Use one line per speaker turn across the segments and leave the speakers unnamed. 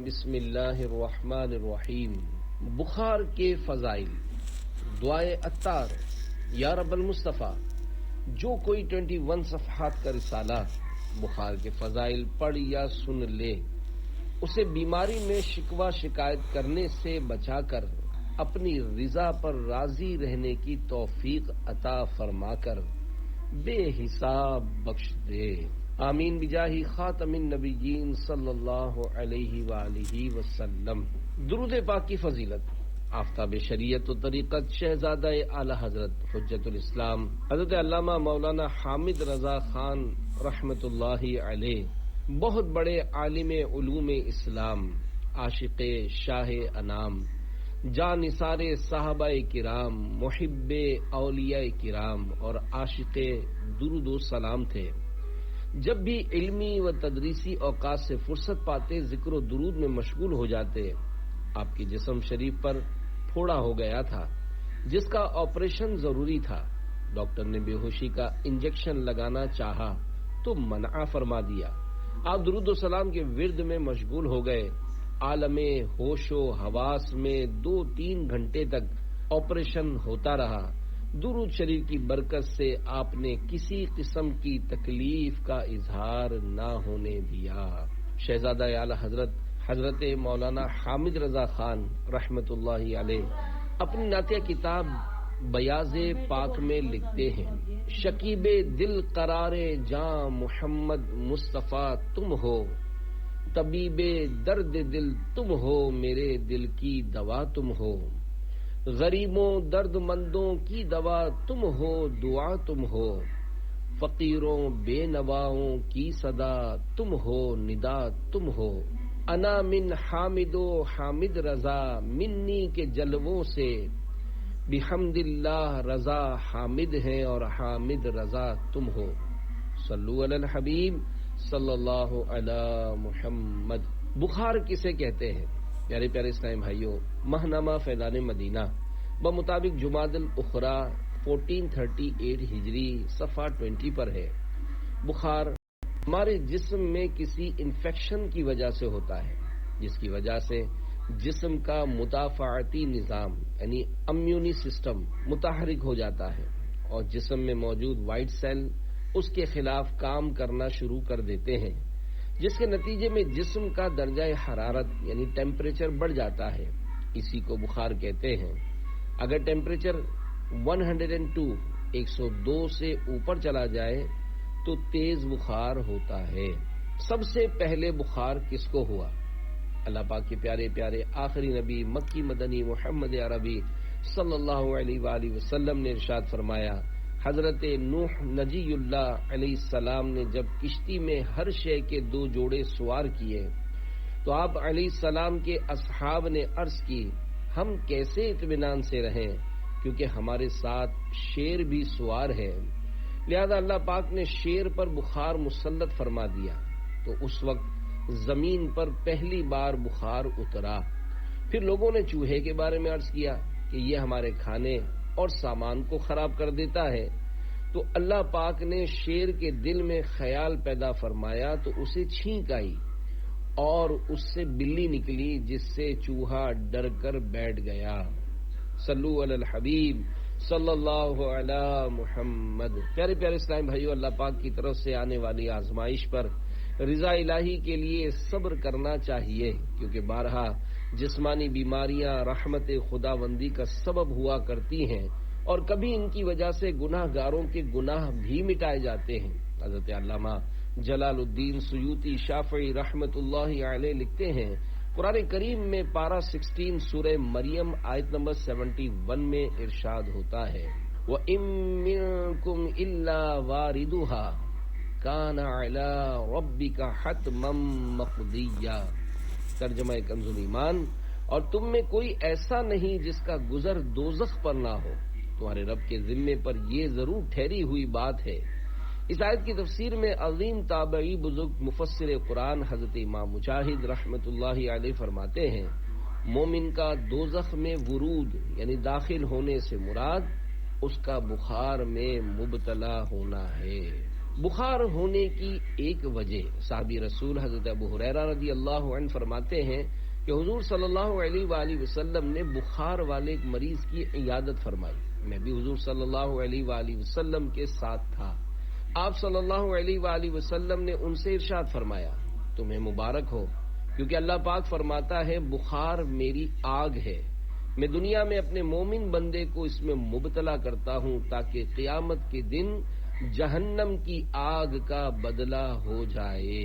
بسم اللہ الرحمن الرحیم۔ بخار کے فضائل، دعائے عطار۔ یا رب المصطفیٰ، جو کوئی 21 صفحات کا رسالہ بخار کے فضائل پڑھ یا سن لے، اسے بیماری میں شکوہ شکایت کرنے سے بچا کر اپنی رضا پر راضی رہنے کی توفیق عطا فرما کر بے حساب بخش دے، آمین بجاہ خاتم النبیین صلی اللہ علیہ وآلہ وسلم۔ درود پاک کی فضیلت، آفتاب شریعت و طریقت شہزادہ اعلی حضرت حجت الاسلام حضرت علامہ مولانا حامد رضا خان رحمت اللہ علیہ، بہت بڑے عالم علوم اسلام، عاشق شاہ انام، جان نثار صحابہ کرام، محب اولیاء کرام اور عاشق درود و سلام تھے۔ جب بھی علمی و تدریسی اوقات سے فرصت پاتے ذکر و درود میں مشغول ہو جاتے۔ آپ کے جسم شریف پر پھوڑا ہو گیا تھا جس کا آپریشن ضروری تھا۔ ڈاکٹر نے بے ہوشی کا انجیکشن لگانا چاہا تو منع فرما دیا۔ آپ درود و سلام کے ورد میں مشغول ہو گئے۔ عالم ہوش و حواس میں 2-3 گھنٹے تک آپریشن ہوتا رہا۔ درود شریف کی برکت سے آپ نے کسی قسم کی تکلیف کا اظہار نہ ہونے دیا۔ شہزادہ اعلی حضرت مولانا حامد رضا خان رحمت اللہ علیہ اپنی نعتیہ کتاب بیاض پاک میں لکھتے ہیں، شکیب دل قرار جاں محمد مصطفیٰ تم ہو، طبیب درد دل تم ہو، میرے دل کی دوا تم ہو، غریبوں درد مندوں کی دوا تم ہو، دعا تم ہو، فقیروں بے نواؤں کی صدا تم ہو، ندا تم ہو، انا من حامد و حامد رضا منی کے جلووں سے، بحمد اللہ رضا حامد ہیں اور حامد رضا تم ہو، صلو علی الحبیب صلی اللہ علی محمد۔ بخار کسے کہتے ہیں؟ پیارے پیارے اسلام بھائیوں، ماہنامہ فیضان مدینہ بمطابق جمادی الاخری 1438 ہجری صفحہ 20 پر ہے، بخار ہمارے جسم میں کسی انفیکشن کی وجہ سے ہوتا ہے، جس کی وجہ سے جسم کا مدافعتی نظام یعنی امیونی سسٹم متحرک ہو جاتا ہے اور جسم میں موجود وائٹ سیل اس کے خلاف کام کرنا شروع کر دیتے ہیں، جس کے نتیجے میں جسم کا درجہ حرارت یعنی ٹیمپریچر بڑھ جاتا ہے۔ اسی کو بخار کہتے ہیں۔ اگر ٹیمپریچر 102 سے اوپر چلا جائے تو تیز بخار ہوتا ہے۔ سب سے پہلے بخار کس کو ہوا؟ اللہ پاک کے پیارے پیارے آخری نبی مکی مدنی محمد عربی صلی اللہ علیہ وآلہ وسلم نے ارشاد فرمایا، حضرت نوح نجی اللہ علیہ السلام نے جب کشتی میں ہر شے کے 2 جوڑے سوار کیے تو آپ علیہ السلام کے اصحاب نے عرض کی، ہم کیسے اطمینان سے رہیں کیونکہ ہمارے ساتھ شیر بھی سوار ہے۔ لہذا اللہ پاک نے شیر پر بخار مسلط فرما دیا تو اس وقت زمین پر پہلی بار بخار اترا۔ پھر لوگوں نے چوہے کے بارے میں عرض کیا کہ یہ ہمارے کھانے اور سامان کو خراب کر دیتا ہے، تو اللہ پاک نے شیر کے دل میں خیال پیدا فرمایا تو اسے چھینک آئی اور اس سے بلی نکلی جس سے چوہا ڈر کر بیٹھ گیا۔ صلو علی الحبیب صلی اللہ علی محمد۔ پیارے پیارے اسلام بھائیو، اللہ پاک کی طرف سے آنے والی آزمائش پر رضا الہی کے لیے صبر کرنا چاہیے، کیونکہ بارہا جسمانی بیماریاں رحمت خداوندی کا سبب ہوا کرتی ہیں اور کبھی ان کی وجہ سے گناہ گاروں کے گناہ بھی مٹائے جاتے ہیں۔ حضرت علامہ جلال الدین سیوطی شافعی رحمت اللہ علیہ لکھتے ہیں، قرآن کریم میں پارہ 16 سورہ مریم آیت نمبر 71 میں ارشاد ہوتا ہے، وَإِن مِّنكُمْ إِلَّا وَارِدُهَا كَانَ عَلَىٰ رَبِّكَ حَتْمًا مَّقْضِيًّا۔ ترجمہ کنز ایمان، اور تم میں کوئی ایسا نہیں جس کا گزر دوزخ پر نہ ہو، تمہارے رب کے ذمے پر یہ ضرور ٹھہری ہوئی بات ہے۔ اس آیت کی تفسیر میں عظیم تابعی بزرگ مفسر قرآن حضرت امام مجاہد رحمت اللہ علیہ فرماتے ہیں، مومن کا دوزخ میں ورود یعنی داخل ہونے سے مراد اس کا بخار میں مبتلا ہونا ہے۔ بخار ہونے کی ایک وجہ صحابی رسول حضرت ابو ہریرہ رضی اللہ عنہ فرماتے ہیں کہ حضور صلی اللہ علیہ وآلہ وسلم نے بخار والے ایک مریض کی عیادت فرمائی. میں بھی حضور صلی اللہ علیہ وآلہ وسلم کے ساتھ تھا. آپ صلی اللہ علیہ وآلہ وسلم نے ان سے ارشاد فرمایا تمہیں مبارک ہو، کیونکہ اللہ پاک فرماتا ہے بخار میری آگ ہے، میں دنیا میں اپنے مومن بندے کو اس میں مبتلا کرتا ہوں تاکہ قیامت کے دن جہنم کی آگ کا بدلہ ہو جائے.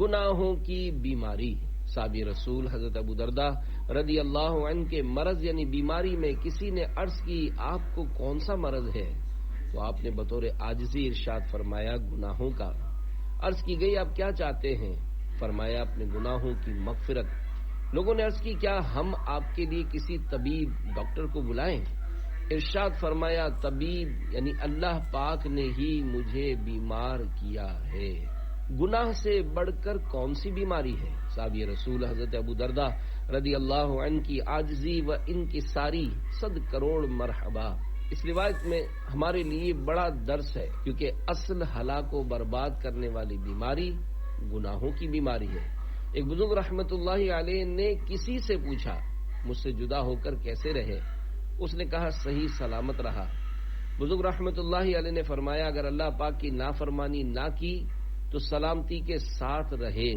گناہوں کی بیماری. صحابی رسول حضرت ابو درداء رضی اللہ عنہ کے مرض یعنی بیماری میں کسی نے عرض کی آپ کو کون سا مرض ہے؟ تو آپ نے بطور عاجزی ارشاد فرمایا گناہوں کا. عرض کی گئی آپ کیا چاہتے ہیں؟ فرمایا اپنے گناہوں کی مغفرت. لوگوں نے عرض کی کیا ہم آپ کے لیے کسی طبیب ڈاکٹر کو بلائیں؟ ارشاد فرمایا طبیب یعنی اللہ پاک نے ہی مجھے بیمار کیا ہے. گناہ سے بڑھ کر کون سی بیماری ہے؟ صحابی رسول حضرت ابو درداء رضی اللہ عنہ کی عاجزی و انکساری 100 کروڑ مرحبا. اس روایت میں ہمارے لیے بڑا درس ہے، کیونکہ اصل ہلاک و برباد کرنے والی بیماری گناہوں کی بیماری ہے. ایک بزرگ رحمت اللہ علیہ نے کسی سے پوچھا مجھ سے جدا ہو کر کیسے رہے؟ اس نے کہا صحیح سلامت رہا. بزرگ رحمت اللہ علیہ نے فرمایا اگر اللہ پاک کی نافرمانی نہ کی تو سلامتی کے ساتھ رہے،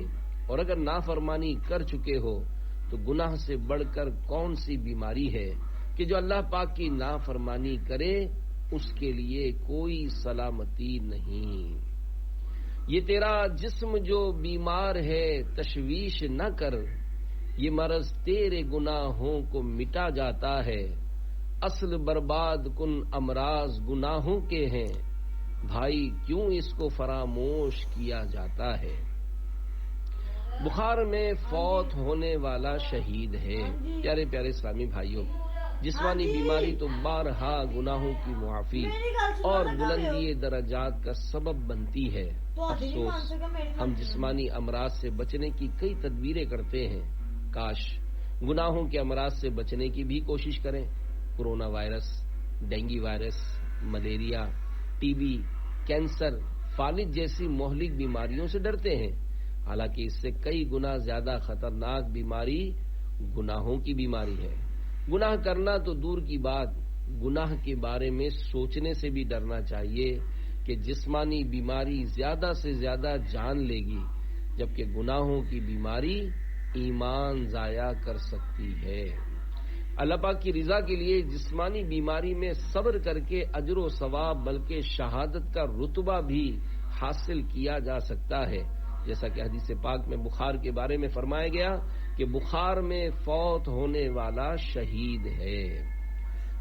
اور اگر نافرمانی کر چکے ہو تو گناہ سے بڑھ کر کون سی بیماری ہے کہ جو اللہ پاک کی نافرمانی کرے اس کے لیے کوئی سلامتی نہیں. یہ تیرا جسم جو بیمار ہے تشویش نہ کر، یہ مرض تیرے گناہوں کو مٹا جاتا ہے. اصل برباد کن امراض گناہوں کے ہیں، بھائی کیوں اس کو فراموش کیا جاتا ہے. بخار میں فوت ہونے والا شہید ہے. پیارے پیارے اسلامی بھائیوں، جسمانی بیماری تو بارہا گناہوں کی معافی اور بلندی درجات کا سبب بنتی ہے. افسوس ہم جسمانی امراض سے بچنے کی کئی تدبیریں کرتے ہیں، کاش گناہوں کے امراض سے بچنے کی بھی کوشش کریں. Corona virus, dengue virus, malaria, T B, cancer, فالج جیسی مہلک بیماریوں سے ڈرتے ہیں، حالانکہ اس سے کئی گنا زیادہ خطرناک بیماری گناہوں کی بیماری ہے. گناہ کرنا تو دور کی بات، گناہ کے بارے میں سوچنے سے بھی ڈرنا چاہیے کہ جسمانی بیماری زیادہ سے زیادہ جان لے گی، جبکہ گناہوں کی بیماری ایمان ضائع کر سکتی ہے. اللہ پاک کی رضا کے لیے جسمانی بیماری میں صبر کر کے اجر و ثواب بلکہ شہادت کا رتبہ بھی حاصل کیا جا سکتا ہے، جیسا کہ حدیث پاک میں بخار کے بارے میں فرمایا گیا کہ بخار میں فوت ہونے والا شہید ہے.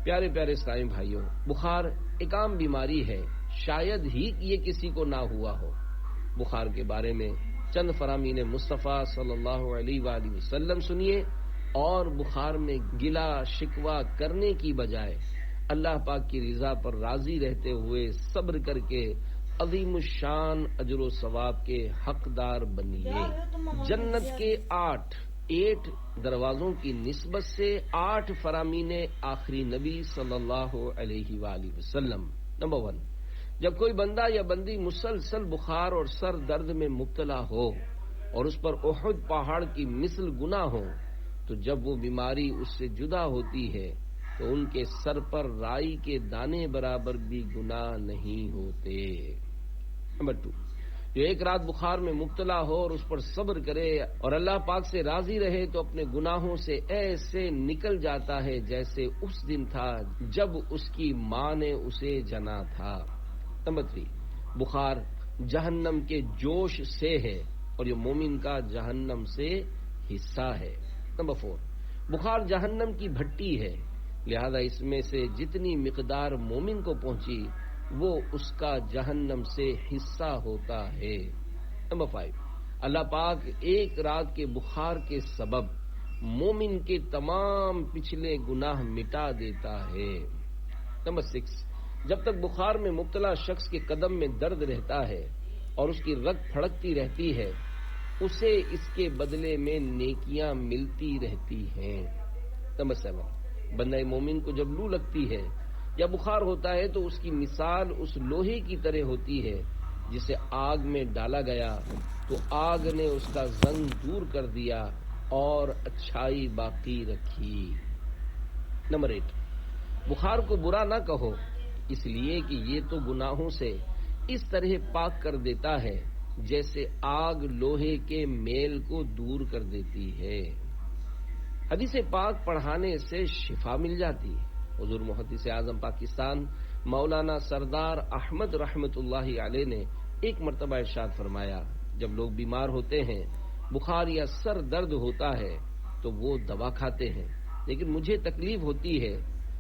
پیارے پیارے اسلامی بھائیوں، بخار ایک عام بیماری ہے، شاید ہی یہ کسی کو نہ ہوا ہو. بخار کے بارے میں چند فرامین مصطفیٰ صلی اللہ علیہ وآلہ وسلم سنیے، اور بخار میں گلا شکوہ کرنے کی بجائے اللہ پاک کی رضا پر راضی رہتے ہوئے صبر کر کے عظیم الشان اجر و ثواب کے حقدار بنیے. جنت کے 8 دروازوں کی نسبت سے 8 فرامین آخری نبی صلی اللہ علیہ وآلہ وسلم. نمبر 1، جب کوئی بندہ یا بندی مسلسل بخار اور سر درد میں مبتلا ہو اور اس پر احد پہاڑ کی مثل گناہ ہو، تو جب وہ بیماری اس سے جدا ہوتی ہے تو ان کے سر پر رائی کے دانے برابر بھی گناہ نہیں ہوتے. نمبر 2، جو ایک رات بخار میں مبتلا ہو اور اس پر صبر کرے اور اللہ پاک سے راضی رہے تو اپنے گناہوں سے ایسے نکل جاتا ہے جیسے اس دن تھا جب اس کی ماں نے اسے جنا تھا. نمبر 3، بخار جہنم کے جوش سے ہے اور یہ مومن کا جہنم سے حصہ ہے. نمبر 4، بخار جہنم کی بھٹی ہے، لہذا اس میں سے جتنی مقدار مومن کو پہنچی وہ اس کا جہنم سے حصہ ہوتا ہے. نمبر 5، اللہ پاک ایک رات کے بخار کے سبب مومن کے تمام پچھلے گناہ مٹا دیتا ہے. نمبر 6، جب تک بخار میں مبتلا شخص کے قدم میں درد رہتا ہے اور اس کی رگ پھڑکتی رہتی ہے، اسے اس کے بدلے میں نیکیاں ملتی رہتی ہیں. نمبر 7، بندہ مومن کو جب لو لگتی ہے یا بخار ہوتا ہے تو اس کی مثال اس لوہے کی طرح ہوتی ہے جسے آگ میں ڈالا گیا تو آگ نے اس کا زنگ دور کر دیا اور اچھائی باقی رکھی۔ نمبر 8، بخار کو برا نہ کہو، اس لیے کہ یہ تو گناہوں سے اس طرح پاک کر دیتا ہے جیسے آگ لوہے کے میل کو دور کر دیتی ہے۔ حدیث پاک پڑھانے سے شفا مل جاتی ہے۔ حضور محدث اعظم پاکستان مولانا سردار احمد رحمت اللہ علیہ نے ایک مرتبہ ارشاد فرمایا، جب لوگ بیمار ہوتے ہیں، بخار یا سر درد ہوتا ہے تو وہ دوا کھاتے ہیں، لیکن مجھے تکلیف ہوتی ہے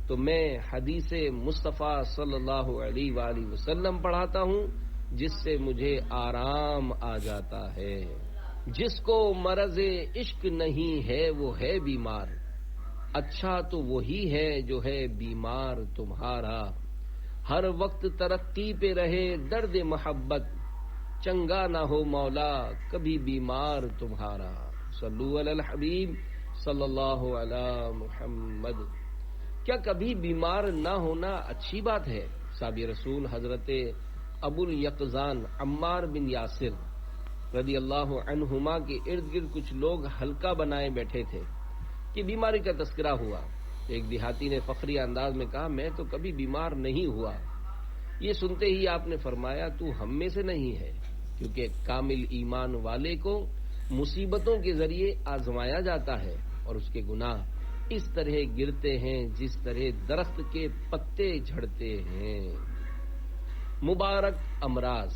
تو میں حدیث مصطفیٰ صلی اللہ علیہ وآلہ وسلم پڑھاتا ہوں، جس سے مجھے آرام آ جاتا ہے۔ جس کو مرض عشق نہیں ہے وہ ہے بیمار، اچھا تو وہی ہے جو ہے بیمار تمہارا۔ ہر وقت ترقی پہ رہے درد محبت، چنگا نہ ہو مولا کبھی بیمار تمہارا۔ صلو علی الحبیب صلی اللہ علی محمد۔ کیا کبھی بیمار نہ ہونا اچھی بات ہے؟ صحابی رسول حضرت ابو الیقظان عمار بن یاسر رضی اللہ عنہما کے ارد گرد کچھ لوگ حلقہ بنائے بیٹھے تھے کہ بیماری کا تذکرہ ہوا۔ ایک دیہاتی نے فخری انداز میں کہا، میں تو کبھی بیمار نہیں ہوا۔ یہ سنتے ہی آپ نے فرمایا، تو ہم میں سے نہیں ہے، کیونکہ کامل ایمان والے کو مصیبتوں کے ذریعے آزمایا جاتا ہے اور اس کے گناہ اس طرح گرتے ہیں جس طرح درخت کے پتے جھڑتے ہیں۔ مبارک امراض۔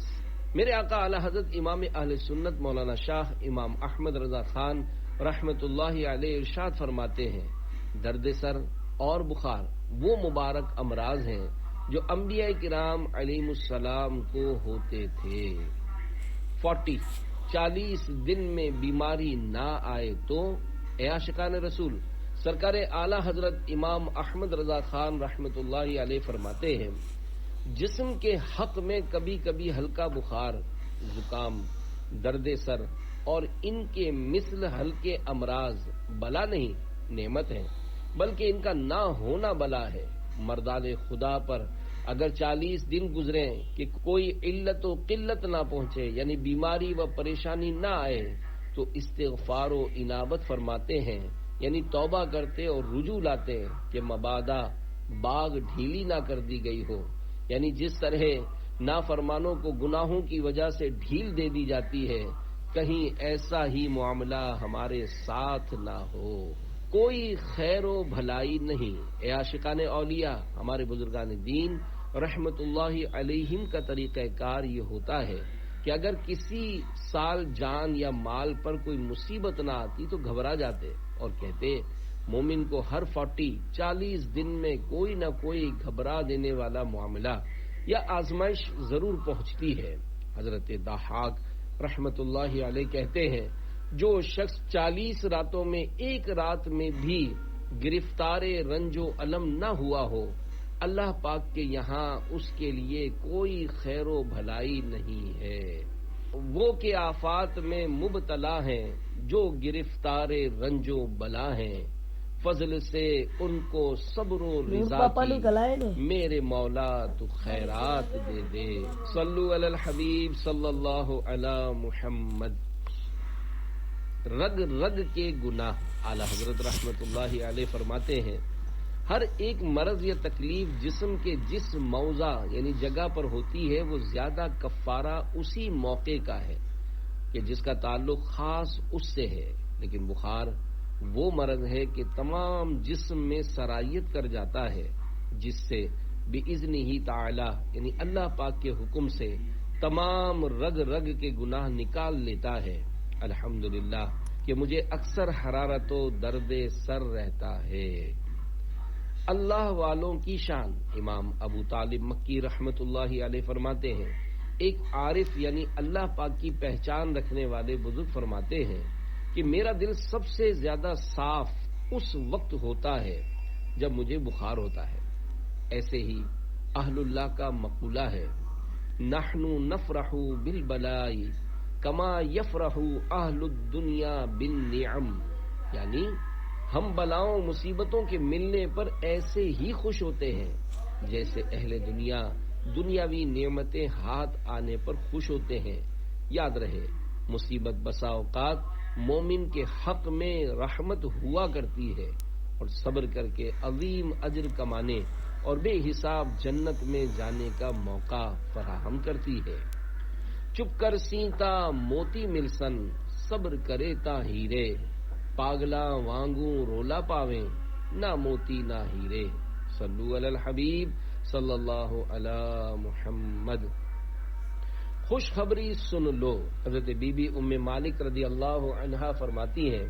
میرے آقا اعلی حضرت امام اہل سنت مولانا شاہ امام احمد رضا خان رحمت اللہ علیہ ارشاد فرماتے ہیں، درد سر اور بخار وہ مبارک امراض ہیں جو انبیاء کرام علیہم السلام کو ہوتے تھے۔ 40 دن میں بیماری نہ آئے تو اے عاشقان رسول، سرکار اعلی حضرت امام احمد رضا خان رحمت اللہ علیہ فرماتے ہیں، جسم کے حق میں کبھی کبھی ہلکا بخار، زکام، درد سر اور ان کے مثل ہلکے امراض بلا نہیں، نعمت ہے، بلکہ ان کا نہ ہونا بلا ہے۔ مردان خدا پر اگر 40 دن گزریں کہ کوئی علت و قلت نہ پہنچے، یعنی بیماری و پریشانی نہ آئے، تو استغفار و انابت فرماتے ہیں، یعنی توبہ کرتے اور رجوع لاتے ہیں کہ مبادا باغ ڈھیلی نہ کر دی گئی ہو، یعنی جس طرح نافرمانوں کو گناہوں کی وجہ سے ڈھیل دے دی جاتی ہے، کہیں ایسا ہی معاملہ ہمارے ساتھ نہ ہو۔ کوئی خیر و بھلائی نہیں۔ اے عاشقان اولیاء، ہمارے بزرگان دین رحمت اللہ علیہم کا طریقہ کار یہ ہوتا ہے کہ اگر کسی سال جان یا مال پر کوئی مصیبت نہ آتی تو گھبرا جاتے اور کہتے، مومن کو ہر 40 دن میں کوئی نہ کوئی گھبرا دینے والا معاملہ یا آزمائش ضرور پہنچتی ہے۔ حضرت ضحاک رحمت اللہ علیہ کہتے ہیں، جو شخص 40 راتوں میں ایک رات میں بھی گرفتار رنج و علم نہ ہوا ہو، اللہ پاک کے یہاں اس کے لیے کوئی خیر و بھلائی نہیں ہے۔ وہ کہ آفات میں مبتلا ہیں جو گرفتار رنج و بلا ہیں، فضل سے ان کو صبر و رضا کی میرے مولا تو خیرات دے دے۔ صلو علی الحبیب صلی اللہ علی محمد۔ رگ رگ کے گناہ۔ اعلی حضرت رحمت اللہ علیہ فرماتے ہیں، ہر ایک مرض یا تکلیف جسم کے جس موضع یعنی جگہ پر ہوتی ہے وہ زیادہ کفارہ اسی موقع کا ہے کہ جس کا تعلق خاص اس سے ہے، لیکن بخار وہ مرض ہے کہ تمام جسم میں سرایت کر جاتا ہے، جس سے بِإِذْنِهِ تعالی یعنی اللہ پاک کے حکم سے تمام رگ رگ کے گناہ نکال لیتا ہے۔ الحمدللہ کہ مجھے اکثر حرارت و درد سر رہتا ہے۔ اللہ والوں کی شان۔ امام ابو طالب مکی رحمت اللہ علیہ فرماتے ہیں، ایک عارف یعنی اللہ پاک کی پہچان رکھنے والے بزرگ فرماتے ہیں کہ میرا دل سب سے زیادہ صاف اس وقت ہوتا ہے جب مجھے بخار ہوتا ہے۔ ایسے ہی اہل اللہ کا مقولہ ہے، نحن نفرح بالبلاء کما یفرح اہل الدنیا بالنعم، یعنی ہم بلاؤں مصیبتوں کے ملنے پر ایسے ہی خوش ہوتے ہیں جیسے اہل دنیا دنیاوی نعمتیں ہاتھ آنے پر خوش ہوتے ہیں۔ یاد رہے، مصیبت بسا اوقات مومن کے حق میں رحمت ہوا کرتی ہے اور صبر کر کے عظیم اجر کمانے اور بے حساب جنت میں جانے کا موقع فراہم کرتی ہے۔ چپ کر سینتا موتی ملسن، صبر کرے تا ہیرے، پاگلا وانگوں رولا پاویں، نہ موتی نہ ہیرے۔ صلو علی الحبیب صلی اللہ علی محمد۔ خوشخبری سن لو، حضرت بی بی ام مالک رضی اللہ عنہا فرماتی ہیں،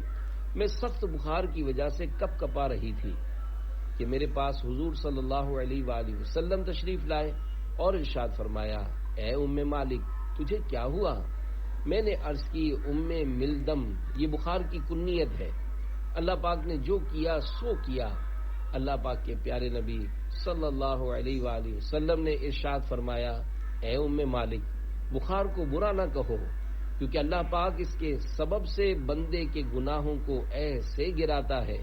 میں سخت بخار کی وجہ سے کپ کپا رہی تھی کہ میرے پاس حضور صلی اللہ علیہ وآلہ وسلم تشریف لائے اور ارشاد فرمایا، اے ام مالک تجھے کیا ہوا؟ میں نے عرض کی، ام ملدم، یہ بخار کی کنیت ہے، اللہ پاک نے جو کیا سو کیا۔ اللہ پاک کے پیارے نبی صلی اللہ علیہ وآلہ وسلم نے ارشاد فرمایا، اے ام مالک بخار کو برا نہ کہو، کیونکہ اللہ پاک اس کے سبب سے بندے کے گناہوں کو ایسے گراتا ہے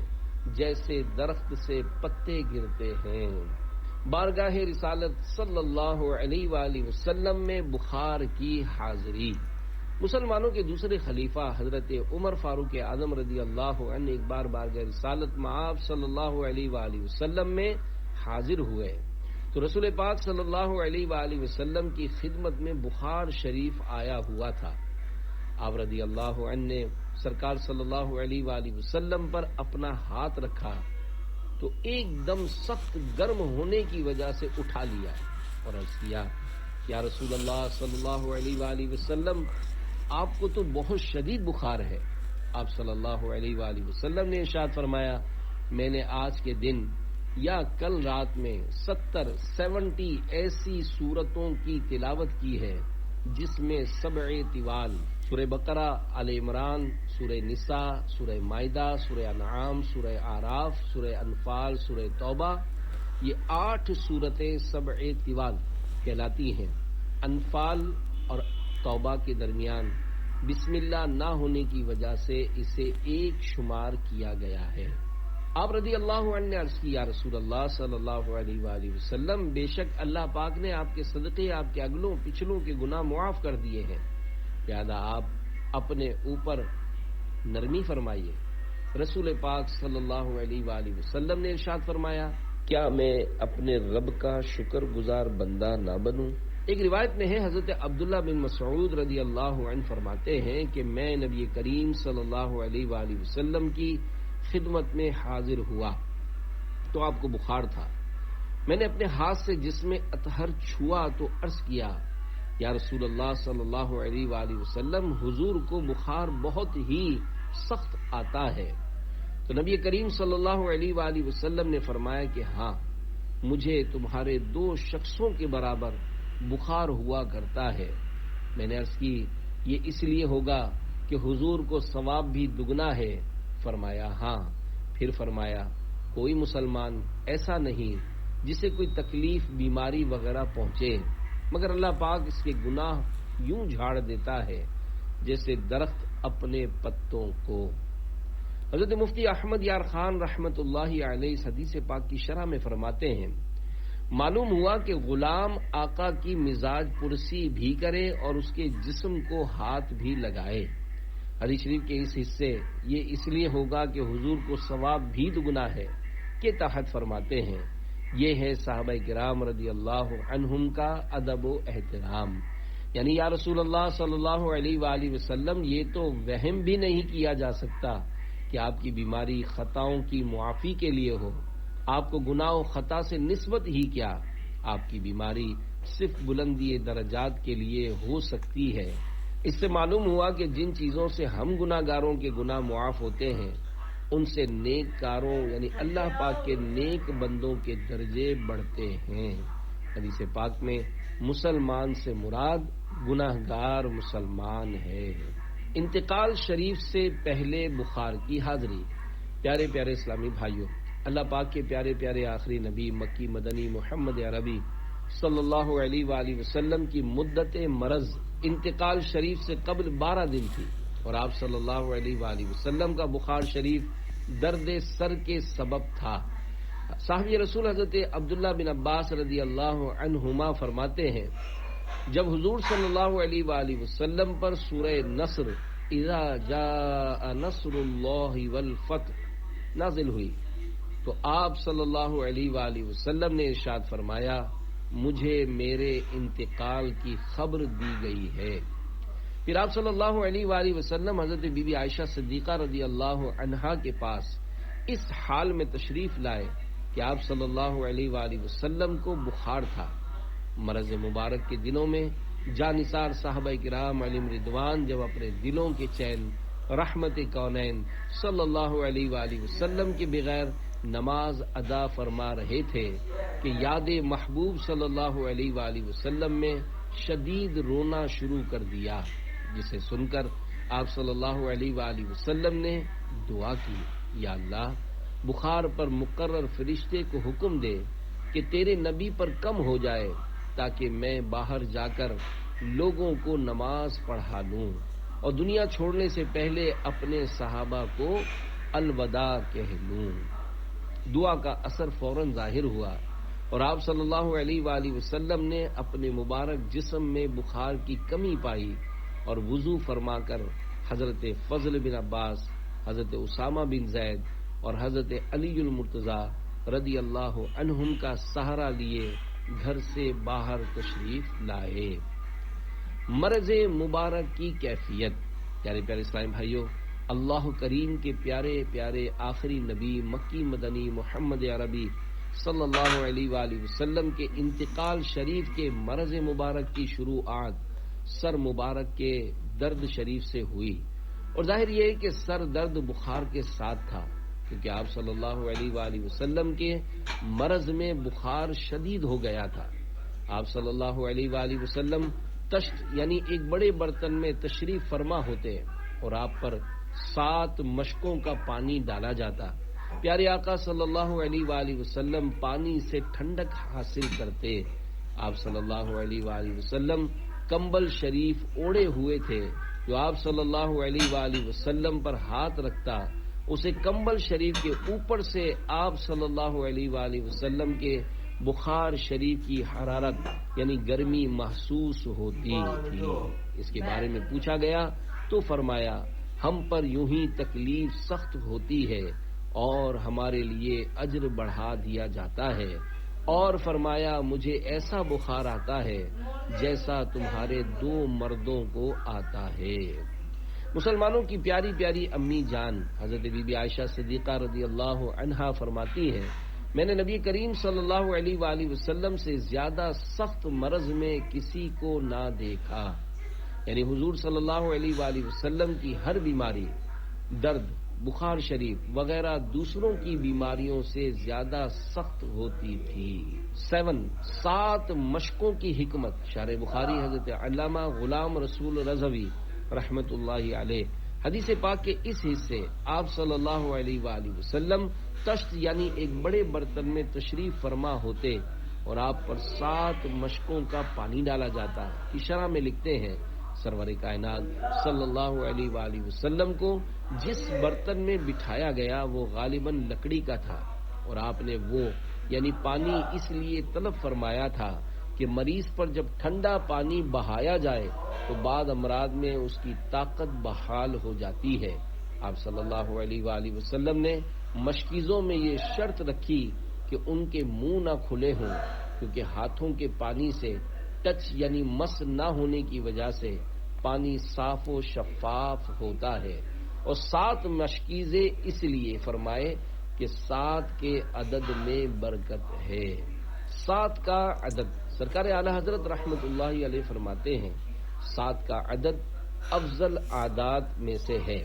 جیسے درخت سے پتے گرتے ہیں۔ بارگاہ رسالت صلی اللہ علیہ وآلہ وسلم میں بخار کی حاضری۔ مسلمانوں کے دوسرے خلیفہ حضرت عمر فاروق اعظم رضی اللہ عنہ ایک بار بارگاہ رسالت معاف صلی اللہ علیہ وآلہ وسلم میں حاضر ہوئے تو رسول پاک صلی اللہ علیہ وآلہ وسلم کی خدمت میں بخار شریف آیا ہوا تھا۔ آپ رضی اللہ عنہ نے سرکار صلی اللہ علیہ وآلہ وسلم پر اپنا ہاتھ رکھا تو ایک دم سخت گرم ہونے کی وجہ سے اٹھا لیا اور عرض کیا، یا رسول اللہ صلی اللہ علیہ وآلہ وسلم، آپ کو تو بہت شدید بخار ہے۔ آپ صلی اللہ علیہ وآلہ وسلم نے ارشاد فرمایا، میں نے آج کے دن یا کل رات میں 70 ایسی سورتوں کی تلاوت کی ہے جس میں 7 طوال، سورہ بقرہ، آل عمران، سورہ نساء، سورہ مائدہ، سورہ انعام، سورہ اعراف، سورہ انفال، سورہ توبہ، یہ 8 سورتیں 7 طوال کہلاتی ہیں۔ انفال اور توبہ کے درمیان بسم اللہ نہ ہونے کی وجہ سے اسے ایک شمار کیا گیا ہے۔ آپ رضی اللہ عنہ نے عرض کی، یا رسول اللہ صلی اللہ علیہ وآلہ وسلم، بے شک اللہ پاک نے آپ کے صدقے آپ کے اگلوں پچھلوں کے گناہ معاف کر دیے ہیں، لہذا آپ اپنے اوپر نرمی فرمائیے۔ رسول پاک صلی اللہ علیہ وآلہ وسلم نے ارشاد فرمایا، کیا میں اپنے رب کا شکر گزار بندہ نہ بنوں؟ ایک روایت میں ہے، حضرت عبداللہ بن مسعود رضی اللہ عنہ فرماتے ہیں کہ میں نبی کریم صلی اللہ علیہ وآلہ وسلم کی خدمت میں حاضر ہوا تو آپ کو بخار تھا۔ میں نے اپنے ہاتھ سے جسم اطہر چھوا تو عرض کیا، یا رسول اللہ صلی اللہ علیہ وآلہ وسلم، حضور کو بخار بہت ہی سخت آتا ہے۔ تو نبی کریم صلی اللہ علیہ وآلہ وسلم نے فرمایا کہ ہاں، مجھے تمہارے 2 شخصوں کے برابر بخار ہوا کرتا ہے۔ میں نے عرض کی، یہ اس لیے ہوگا کہ حضور کو ثواب بھی دگنا ہے؟ فرمایا ہاں۔ پھر فرمایا، کوئی مسلمان ایسا نہیں جسے کوئی تکلیف، بیماری وغیرہ پہنچے مگر اللہ پاک اس کے گناہ یوں جھاڑ دیتا ہے جیسے درخت اپنے پتوں کو۔ حضرت مفتی احمد یار خان رحمت اللہ علیہ اس حدیث پاک کی شرح میں فرماتے ہیں، معلوم ہوا کہ غلام آقا کی مزاج پرسی بھی کرے اور اس کے جسم کو ہاتھ بھی لگائے۔ حدیث شریف کے اس حصے یہ اس لیے ہوگا کہ حضور کو ثواب بھی دگنا ہے کے تحت فرماتے ہیں، یہ ہے صحابہ کرام رضی اللہ عنہم کا ادب و احترام۔ یعنی یا رسول اللہ صلی اللہ علیہ وآلہ وسلم، یہ تو وہم بھی نہیں کیا جا سکتا کہ آپ کی بیماری خطاؤں کی معافی کے لیے ہو۔ آپ کو گناہ و خطا سے نسبت ہی کیا، آپ کی بیماری صرف بلندی درجات کے لیے ہو سکتی ہے۔ اس سے معلوم ہوا کہ جن چیزوں سے ہم گناہ گاروں کے گناہ معاف ہوتے ہیں ان سے نیک کاروں یعنی اللہ پاک کے نیک بندوں کے درجے بڑھتے ہیں۔ حدیث پاک میں مسلمان سے مراد گناہ گار مسلمان ہے۔ انتقال شریف سے پہلے بخار کی حاضری۔ پیارے پیارے اسلامی بھائیوں، اللہ پاک کے پیارے پیارے آخری نبی مکی مدنی محمد عربی صلی اللہ علیہ وآلہ وسلم کی مدت مرض انتقال شریف سے قبل 12 دن تھی اور آپ صلی اللہ علیہ وآلہ وسلم کا بخار شریف درد سر کے سبب تھا۔ صحابی رسول حضرت عبداللہ بن عباس رضی اللہ عنہما فرماتے ہیں جب حضور صلی اللہ علیہ وآلہ وسلم پر سورہ نصر اذا جاء نصر اللہ والفتح نازل ہوئی تو آپ صلی اللہ علیہ وآلہ وسلم نے ارشاد فرمایا مجھے میرے انتقال کی خبر دی گئی ہے۔ پھر آپ صلی اللہ علیہ وآلہ وسلم حضرت بی بی عائشہ صدیقہ رضی اللہ عنہا کے پاس اس حال میں تشریف لائے کہ آپ صلی اللہ علیہ وآلہ وسلم کو بخار تھا۔ مرض مبارک کے دنوں میں جانثار صحابہ کرام علیہم رضوان جب اپنے دلوں کے چین رحمت کونین صلی اللہ علیہ وآلہ وسلم کے بغیر نماز ادا فرما رہے تھے کہ یاد محبوب صلی اللہ علیہ وآلہ وسلم میں شدید رونا شروع کر دیا، جسے سن کر آپ صلی اللہ علیہ وآلہ وسلم نے دعا کی، یا اللہ بخار پر مقرر فرشتے کو حکم دے کہ تیرے نبی پر کم ہو جائے تاکہ میں باہر جا کر لوگوں کو نماز پڑھا لوں اور دنیا چھوڑنے سے پہلے اپنے صحابہ کو الوداع کہہ لوں۔ دعا کا اثر فوراً ظاہر ہوا اور آپ صلی اللہ علیہ وآلہ وسلم نے اپنے مبارک جسم میں بخار کی کمی پائی اور وضو فرما کر حضرت فضل بن عباس، حضرت اسامہ بن زید اور حضرت علی المرتضیٰ رضی اللہ عنہم کا سہارا لیے گھر سے باہر تشریف لائے۔ مرض مبارک کی کیفیت۔ پیارے پیارے اسلام بھائیوں، اللہ کریم کے پیارے پیارے آخری نبی مکی مدنی محمد عربی صلی اللہ علیہ وآلہ وسلم کے انتقال شریف کے مرض مبارک کی شروعات سر مبارک کے درد شریف سے ہوئی، اور ظاہر یہ ہے کہ سر درد بخار کے ساتھ تھا، کیونکہ آپ صلی اللہ علیہ وآلہ وسلم کے مرض میں بخار شدید ہو گیا تھا۔ آپ صلی اللہ علیہ وآلہ وسلم تشت یعنی ایک بڑے برتن میں تشریف فرما ہوتے اور آپ پر 7 مشکوں کا پانی ڈالا جاتا۔ پیارے آقا صلی اللہ علیہ وآلہ وسلم پانی سے ٹھنڈک حاصل کرتے۔ آپ صلی اللہ علیہ وآلہ وسلم کمبل شریف اوڑے ہوئے تھے، جو آپ صلی اللہ علیہ وآلہ وسلم پر ہاتھ رکھتا اسے کمبل شریف کے اوپر سے آپ صلی اللہ علیہ وآلہ وسلم کے بخار شریف کی حرارت یعنی گرمی محسوس ہوتی تھی۔ اس کے بارے میں پوچھا گیا تو فرمایا ہم پر یوں ہی تکلیف سخت ہوتی ہے اور ہمارے لیے اجر بڑھا دیا جاتا ہے، اور فرمایا مجھے ایسا بخار آتا ہے جیسا تمہارے 2 مردوں کو آتا ہے۔ مسلمانوں کی پیاری پیاری امی جان حضرت بی بی عائشہ صدیقہ رضی اللہ عنہا فرماتی ہیں میں نے نبی کریم صلی اللہ علیہ وآلہ وسلم سے زیادہ سخت مرض میں کسی کو نہ دیکھا، یعنی حضور صلی اللہ علیہ وآلہ وسلم کی ہر بیماری، درد، بخار شریف وغیرہ دوسروں کی بیماریوں سے زیادہ سخت ہوتی تھی۔ 7 مشقوں کی حکمت۔ شارح بخاری حضرت علامہ غلام رسول رضوی رحمت اللہ علیہ۔ حدیث پاک کے اس حصے آپ صلی اللہ علیہ وآلہ وسلم تشت یعنی ایک بڑے برتن میں تشریف فرما ہوتے اور آپ پر 7 مشکوں کا پانی ڈالا جاتا۔ کی شرح میں لکھتے ہیں سرور کائنات صلی اللہ علیہ وآلہ وسلم کو جس برتن میں بٹھایا گیا وہ غالباً لکڑی کا تھا، اور آپ نے وہ یعنی پانی اس لیے طلب فرمایا تھا کہ مریض پر جب ٹھنڈا پانی بہایا جائے تو بعد امراض میں اس کی طاقت بحال ہو جاتی ہے۔ آپ صلی اللہ علیہ وآلہ وسلم نے مشکیزوں میں یہ شرط رکھی کہ ان کے منہ نہ کھلے ہوں، کیونکہ ہاتھوں کے پانی سے ٹچ یعنی مس نہ ہونے کی وجہ سے پانی صاف و شفاف ہوتا ہے، اور 7 مشکیزیں اس لیے فرمائے کہ 7 کے عدد میں برکت ہے۔ 7 کا عدد سرکار اعلی حضرت رحمت اللہ علیہ فرماتے ہیں 7 کا عدد افضل اعداد میں سے ہے،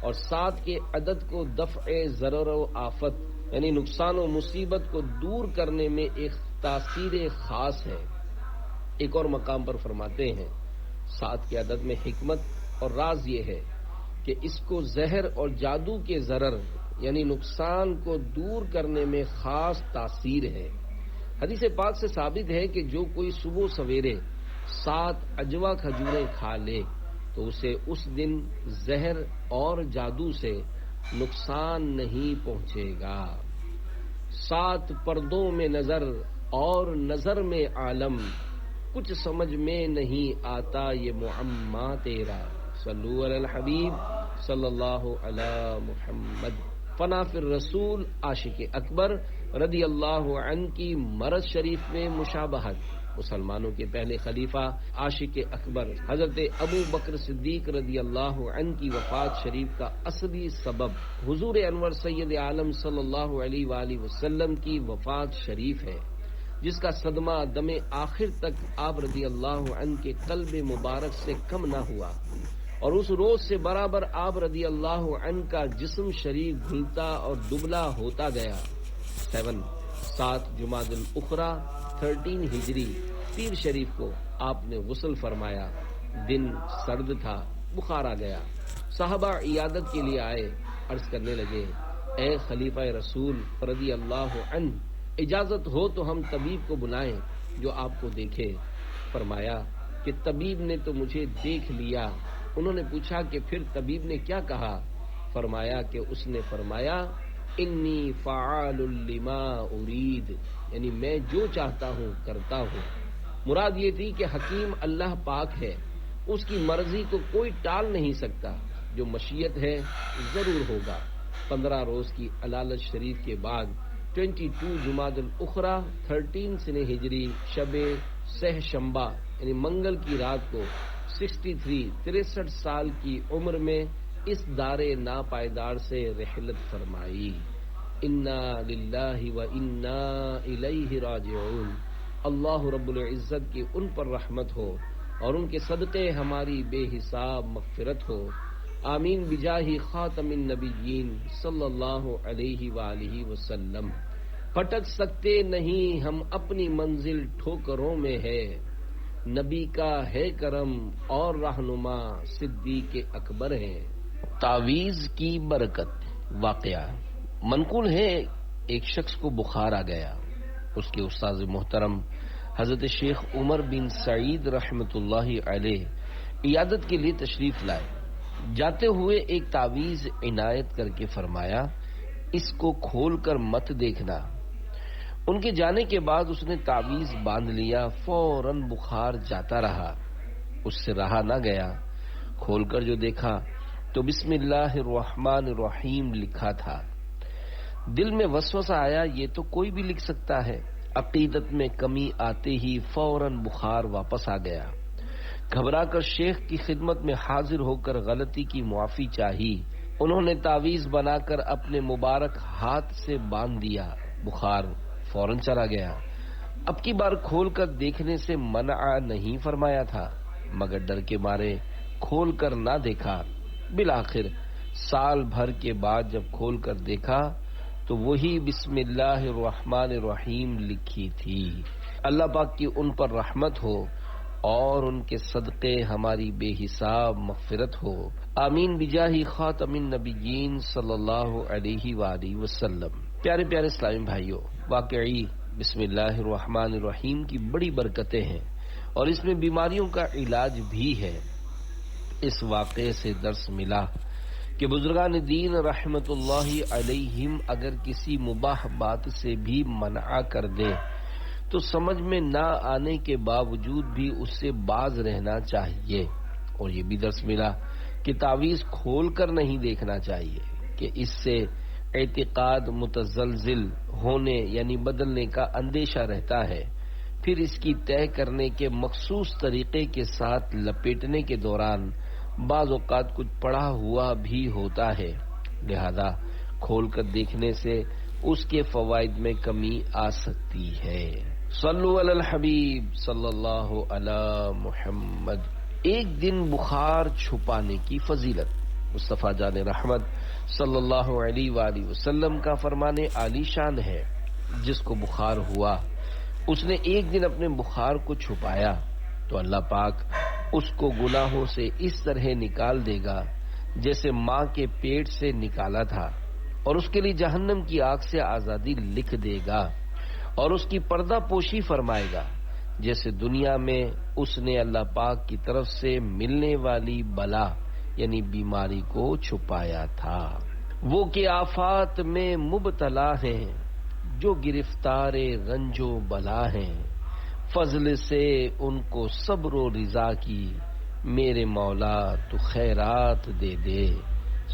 اور 7 کے عدد کو دفع ضرر و آفت یعنی نقصان و مصیبت کو دور کرنے میں ایک تاثیر خاص ہے۔ ایک اور مقام پر فرماتے ہیں 7 کے عدد میں حکمت اور راز یہ ہے کہ اس کو زہر اور جادو کے ضرر یعنی نقصان کو دور کرنے میں خاص تاثیر ہے۔ حدیث پاک سے ثابت ہے کہ جو کوئی صبح سویرے 7 اجوا کھجوریں کھا لے تو اسے اس دن زہر اور جادو سے نقصان نہیں پہنچے گا۔ 7 پردوں میں نظر اور نظر میں عالم، کچھ سمجھ میں نہیں آتا یہ معمہ تیرا، صلو علی الحبیب صلی اللہ علی محمد۔ فنا فی الرسول عاشق اکبر رضی اللہ عنہ کی مرض شریف میں مشابہت۔ مسلمانوں کے پہلے خلیفہ عاشق اکبر حضرت ابو بکر صدیق رضی اللہ عنہ کی وفات شریف کا اصلی سبب حضور انور سید عالم صلی اللہ علیہ وآلہ وسلم کی وفات شریف ہے، جس کا صدمہ دم آخر تک آپ رضی اللہ عنہ کے قلب مبارک سے کم نہ ہوا، اور اس روز سے برابر آپ رضی اللہ عنہ کا جسم شریف گھلتا اور دبلا ہوتا گیا۔ 7 جمادی الاخری 13 ہجری پیر شریف کو آپ نے غسل فرمایا، دن سرد تھا، بخار آ گیا۔ صحابہ عیادت کے لیے آئے، عرض کرنے لگے اے خلیفہ رسول رضی اللہ عنہ، اجازت ہو تو ہم طبیب کو بلائیں جو آپ کو دیکھے۔ فرمایا کہ طبیب نے تو مجھے دیکھ لیا۔ انہوں نے پوچھا کہ پھر طبیب نے کیا کہا؟ فرمایا کہ اس نے فرمایا انی فعال لما ارید، یعنی میں جو چاہتا ہوں کرتا ہوں۔ مراد یہ تھی کہ حکیم اللہ پاک ہے، اس کی مرضی کو کوئی ٹال نہیں سکتا، جو مشیت ہے ضرور ہوگا۔ 15 روز کی علالت شریف کے بعد 22 جمادی الاخری 13 سنہ ہجری شب سہ شنبہ یعنی منگل کی رات کو 63 سال کی عمر میں اس دار ناپائیدار سے رحلت فرمائی۔ انا للہ و انا الیہ راجعون۔ اللہ رب العزت کی ان پر رحمت ہو اور ان کے صدقے ہماری بے حساب مغفرت ہو، آمین بجاہ خاتم النبیین صلی اللہ علیہ وآلہ وسلم۔ پھٹک سکتے نہیں ہم اپنی منزل ٹھوکروں میں ہے، نبی کا ہے کرم اور رہنما صدیق اکبر ہے۔ تعویذ کی برکت۔ واقعہ منقول ہے، ایک شخص کو بخار آ گیا، اس کے استاد محترم حضرت شیخ عمر بن سعید رحمۃ اللہ علیہ عیادت کے لیے تشریف لائے۔ جاتے ہوئے ایک تعویذ عنایت کر کے فرمایا اس کو کھول کر مت دیکھنا۔ ان کے جانے کے بعد اس نے تعویذ باندھ لیا، فوراً بخار جاتا رہا، اس سے رہا نہ گیا۔ کھول کر جو دیکھا تو بسم اللہ الرحمن الرحیم لکھا تھا۔ دل میں وسوسہ آیا یہ تو کوئی بھی لکھ سکتا ہے۔ عقیدت میں کمی آتے ہی فوراً بخار واپس آ گیا۔ گھبرا کر شیخ کی خدمت میں حاضر ہو کر غلطی کی معافی چاہی۔ انہوں نے تعویذ بنا کر اپنے مبارک ہاتھ سے باندھ دیا، بخار فوراً چلا گیا۔ اب کی بار کھول کر دیکھنے سے منع نہیں فرمایا تھا، مگر ڈر کے مارے کھول کر نہ دیکھا۔ بالآخر سال بھر کے بعد جب کھول کر دیکھا تو وہی بسم اللہ الرحمن الرحیم لکھی تھی۔ اللہ پاک کی ان پر رحمت ہو اور ان کے صدقے ہماری بے حساب مغفرت ہو، آمین بجاہ خاتم النبیین صلی اللہ علیہ وآلہ وسلم۔ پیارے پیارے اسلامی بھائیوں، واقعی بسم اللہ الرحمن الرحیم کی بڑی برکتیں ہیں اور اس میں بیماریوں کا علاج بھی ہے۔ اس واقعے سے درس ملا کہ بزرگان دین رحمت اللہ علیہم اگر کسی مباح بات سے بھی منع کر دے تو سمجھ میں نہ آنے کے باوجود بھی اس سے باز رہنا چاہیے۔ اور یہ بھی درس ملا کہ تعویذ کھول کر نہیں دیکھنا چاہیے کہ اس سے اعتقاد متزلزل ہونے یعنی بدلنے کا اندیشہ رہتا ہے، پھر اس کی طے کرنے کے مخصوص طریقے کے ساتھ لپیٹنے کے دوران بعض اوقات کچھ پڑا ہوا بھی ہوتا ہے، لہذا کھول کر دیکھنے سے اس کے فوائد میں کمی آ سکتی ہے۔ صلو علی الحبیب صلی اللہ علی محمد۔ ایک دن بخار چھپانے کی فضیلت۔ مصطفیٰ جان رحمت صلی اللہ علیہ وآلہ وسلم کا فرمان عالی شان ہے، جس کو بخار ہوا اس نے ایک دن اپنے بخار کو چھپایا تو اللہ پاک اس کو گناہوں سے اس طرح نکال دے گا جیسے ماں کے پیٹ سے نکالا تھا، اور اس کے لیے جہنم کی آگ سے آزادی لکھ دے گا، اور اس کی پردہ پوشی فرمائے گا جیسے دنیا میں اس نے اللہ پاک کی طرف سے ملنے والی بلا یعنی بیماری کو چھپایا تھا۔ وہ کہ آفات میں مبتلا ہیں، جو گرفتار رنج و بلا ہیں، فضل سے ان کو صبر و رضا کی، میرے مولا تو خیرات دے دے۔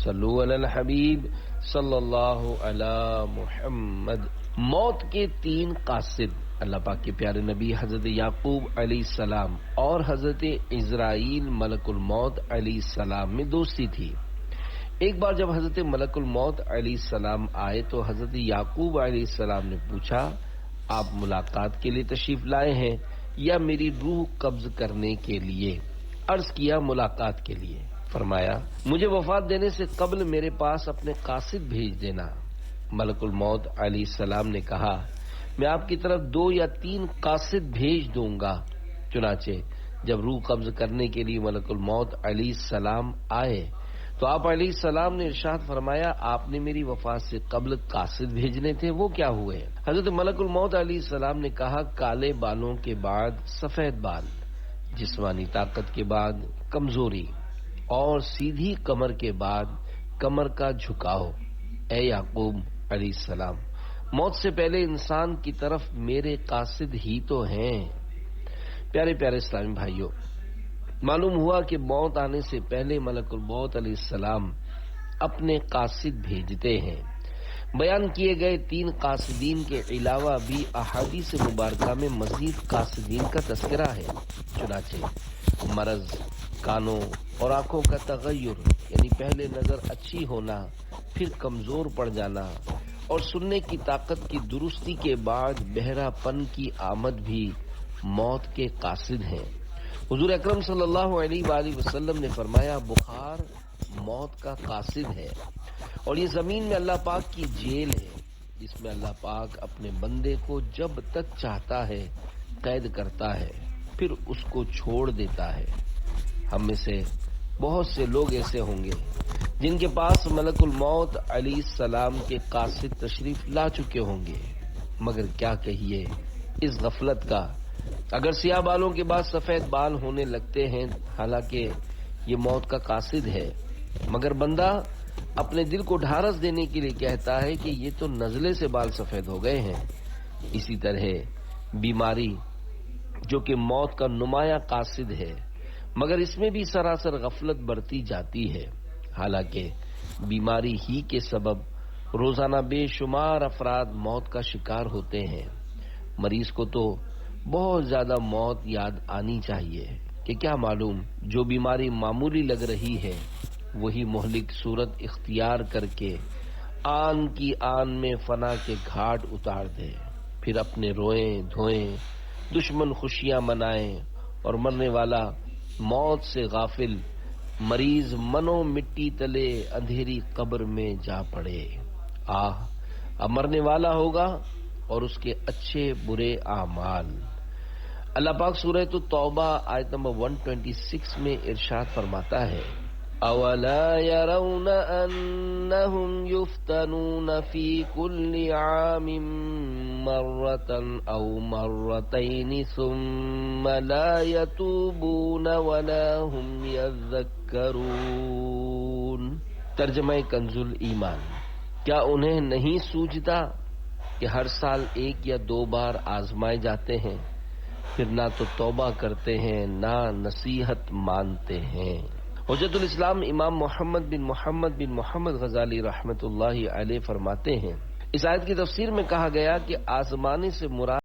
صلو علی الحبیب صلی اللہ علی محمد۔ موت کے تین قاصد، اللہ پاک کے پیارے نبی حضرت یعقوب علیہ السلام اور حضرت عزرائیل ملک الموت علیہ السلام میں دوستی تھی۔ ایک بار جب حضرت ملک الموت علیہ السلام آئے تو حضرت یعقوب علیہ السلام نے پوچھا، آپ ملاقات کے لیے تشریف لائے ہیں یا میری روح قبض کرنے کے لیے؟ عرض کیا ملاقات کے لیے۔ فرمایا مجھے وفات دینے سے قبل میرے پاس اپنے قاصد بھیج دینا۔ ملک الموت علیہ السلام نے کہا میں آپ کی طرف 2 یا 3 قاصد بھیج دوں گا۔ چنانچہ جب روح قبض کرنے کے لیے ملک الموت علیہ السلام آئے تو آپ علیہ السلام نے ارشاد فرمایا آپ نے میری وفات سے قبل قاصد بھیجنے تھے، وہ کیا ہوئے؟ حضرت ملک الموت علیہ السلام نے کہا کالے بالوں کے بعد سفید بال، جسمانی طاقت کے بعد کمزوری اور سیدھی کمر کے بعد کمر کا جھکاؤ۔ اے یعقوب علیہ السلام، موت سے پہلے انسان کی طرف میرے قاصد ہی تو ہیں۔ پیارے پیارے اسلامی بھائیوں، معلوم ہوا کہ موت آنے سے پہلے ملک الموت علیہ السلام اپنے قاصد بھیجتے ہیں۔ بیان کیے گئے 3 قاصدین کے علاوہ بھی احادیث مبارکہ میں مزید قاصدین کا تذکرہ ہے۔ چنانچہ مرض، کانوں اور آنکھوں کا تغیر، یعنی پہلے نظر اچھی ہونا پھر کمزور پڑ جانا، اور سننے کی طاقت کی درستی کے بعد بہرا پن کی آمد بھی موت کے قاصد ہیں۔ حضور اکرم صلی اللہ علیہ وآلہ وسلم نے فرمایا بخار موت کا قاصد ہے، اور یہ زمین میں اللہ پاک کی جیل ہے جس میں اللہ پاک اپنے بندے کو جب تک چاہتا ہے قید کرتا ہے پھر اس کو چھوڑ دیتا ہے۔ ہم میں سے بہت سے لوگ ایسے ہوں گے جن کے پاس ملک الموت علیہ السلام کے قاصد تشریف لا چکے ہوں گے، مگر کیا کہیے اس غفلت کا۔ اگر سیاہ بالوں کے بعد سفید بال ہونے لگتے ہیں، حالانکہ یہ موت کا قاصد ہے، مگر بندہ اپنے دل کو ڈھارس دینے کے لیے کہتا ہے کہ یہ تو نزلے سے بال سفید ہو گئے ہیں۔ اسی طرح بیماری جو کہ موت کا نمایاں قاصد ہے، مگر اس میں بھی سراسر غفلت برتی جاتی ہے، حالانکہ بیماری ہی کے سبب روزانہ بے شمار افراد موت کا شکار ہوتے ہیں۔ مریض کو تو بہت زیادہ موت یاد آنی چاہیے کہ کیا معلوم جو بیماری معمولی لگ رہی ہے وہی مہلک صورت اختیار کر کے آن کی آن میں فنا کے گھاٹ اتار دے، پھر اپنے روئیں دھوئیں، دشمن خوشیاں منائیں، اور مرنے والا موت سے غافل مریض منو مٹی تلے اندھیری قبر میں جا پڑے۔ اب مرنے والا ہوگا اور اس کے اچھے برے اعمال۔ اللہ پاک سورہ توبہ آیت نمبر 126 میں ارشاد فرماتا ہے اولا يرون انهم يفتنون في كل عام مرة او مرتين ثم لا يتوبون ولا هم يذكرون۔ ترجمہ کنز ایمان، کیا انہیں نہیں سوجتا کہ ہر سال 1 یا 2 بار آزمائے جاتے ہیں، پھر نہ تو توبہ کرتے ہیں نہ نصیحت مانتے ہیں۔ حجت الاسلام امام محمد بن محمد غزالی رحمت اللہ علیہ فرماتے ہیں اس آیت کی تفسیر میں کہا گیا کہ آزمانے سے مراد